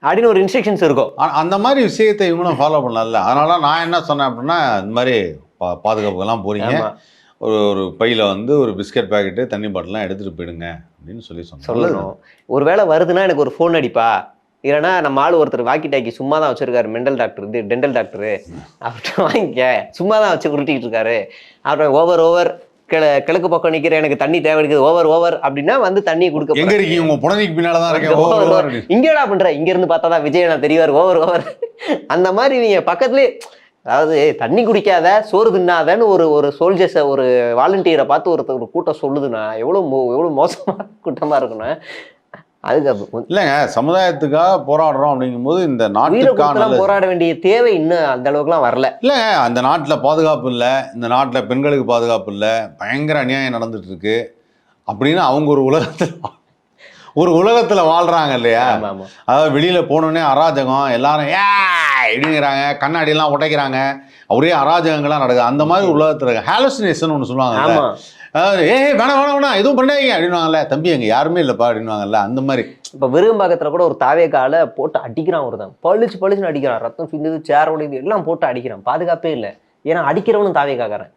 அப்படின்னு ஒரு இன்ஸ்ட்ரக்ஷன்ஸ் இருக்கும். அந்த மாதிரி விஷயத்தை இவங்களும் ஃபாலோ பண்ணல. அதனால நான் என்ன சொன்னேன் அப்படின்னா, இந்த மாதிரி பாதுகாப்புக்கெல்லாம் போறீங்க, ஒரு பையில வந்து ஒரு பிஸ்கட் பாக்கெட்டு தண்ணி பாட்டிலாம் எடுத்துட்டு போயிடுங்க அப்படின்னு சொல்லணும். ஒருவேளை வருதுன்னா எனக்கு ஒரு ஃபோன் அடிப்பா, இல்லைன்னா நம்ம ஆள் ஒருத்தர் வாக்கி டாக்கி சும்மா தான் வச்சிருக்காரு, மெண்டல் டாக்டர் இது டென்டல் டாக்டரு, அவர்கிட்ட வாங்கிக்க, சும்மா தான் வச்சு உருட்டிக்கிட்டு இருக்காரு, அப்புறம் ஓவர் கிழக்கு பக்கம் நிக்கிற எனக்கு தண்ணி தேவை இருக்குது ஓவர் அப்படின்னா வந்து தண்ணி கொடுக்க. எங்க இருக்கீங்க? உங்க புடனைக்கு பின்னாலதான் இருக்கேன். இங்கடா பண்ற, இங்க இருந்து பார்த்தாதான் விஜய் நான் தெரிவார் ஓவர் அந்த மாதிரி நீங்க பக்கத்துலேயே, அதாவது தண்ணி குடிக்காத சோறு தின்னாதன்னு ஒரு சோல்ஜர்ஸை ஒரு வாலண்டியரை பார்த்து ஒரு கூட்டம் சொல்லுதுன்னா எவ்வளோ மோசமான கூட்டமாக இருக்குன்னா, அதுக்கு இல்லைங்க, சமுதாயத்துக்காக போராடுறோம் அப்படிங்கும்போது இந்த நாட்டுக்கான போராட வேண்டிய தேவை இன்னும் அந்த அளவுக்குலாம் வரல. இல்லைங்க, அந்த நாட்டில் பாதுகாப்பு இல்லை, இந்த நாட்டில் பெண்களுக்கு பாதுகாப்பு இல்லை, பயங்கர அநியாயம் நடந்துட்டு இருக்கு அப்படின்னு அவங்க ஒரு உலகத்தில் வாழ்றாங்க இல்லையா? அதாவது வெளியில் போனோடனே அராஜகம், எல்லாரும் இடிங்கிறாங்க, கண்ணாடியெல்லாம் உடைக்கிறாங்க, ஒரே அராஜகங்கள்லாம் நடக்குது. அந்த மாதிரி உலகத்தில் ஹாலுசினேஷன் ஒன்று சொல்லுவாங்க, அதாவது வேணாம் எதுவும் பண்ணாதீங்க அப்படின்வாங்கல்ல, தம்பி அங்கே யாருமே இல்லைப்பா அப்படின்வாங்கல்ல, அந்த மாதிரி. இப்போ விரும்பாக்கத்தில் கூட ஒரு தாவேக்கால போட்டு அடிக்கிறான், ஒருத்தன் பளிச்சுன்னு அடிக்கிறான், ரத்தம் சிந்துது, சேர் உடையுது, எல்லாம் போட்டு அடிக்கிறான், பாதுகாப்பே இல்லை. ஏன்னா அடிக்கிறவனும் தாவேக்காரன்.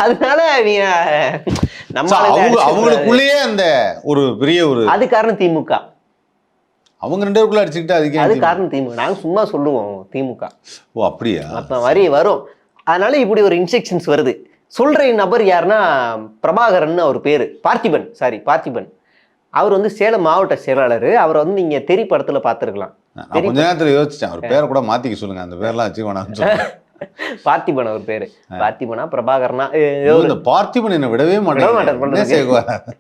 அதனால அவங்களுக்குள்ளேயே அந்த ஒரு பெரிய ஒரு அது காரணம் திமுக. அவங்க 2 பேருக்குள்ள அடிச்சுக்கிட்டு அது காரணம் திமுக. நாங்க சும்மா சொல்லுவோம் திமுக. ஓ அப்படியா? அந்த மாதிரி வரும். அதனால இப்படி ஒரு இன்ஸ்ட்ரக்ஷன்ஸ் வருது. சொல்ற நபர் யாருன்னா பிரபாகரன் அவர் பேரு, பார்த்திபன். அவர் வந்து சேலம் மாவட்ட செயலாளர். அவர் வந்து நீங்க தெரி படத்துல பாத்துருக்கலாம். கொஞ்ச நேரத்துல யோசிச்சேன், அவர் பேரை கூட மாத்திக்க சொல்லுங்க, அந்த பேர்லாம் வச்சு வேணாம். பார்த்திபன் அவர் பேரு. பார்த்திபனா பிரபாகரனா? பார்த்திபன் என்ன விடவே மாட்டேன்.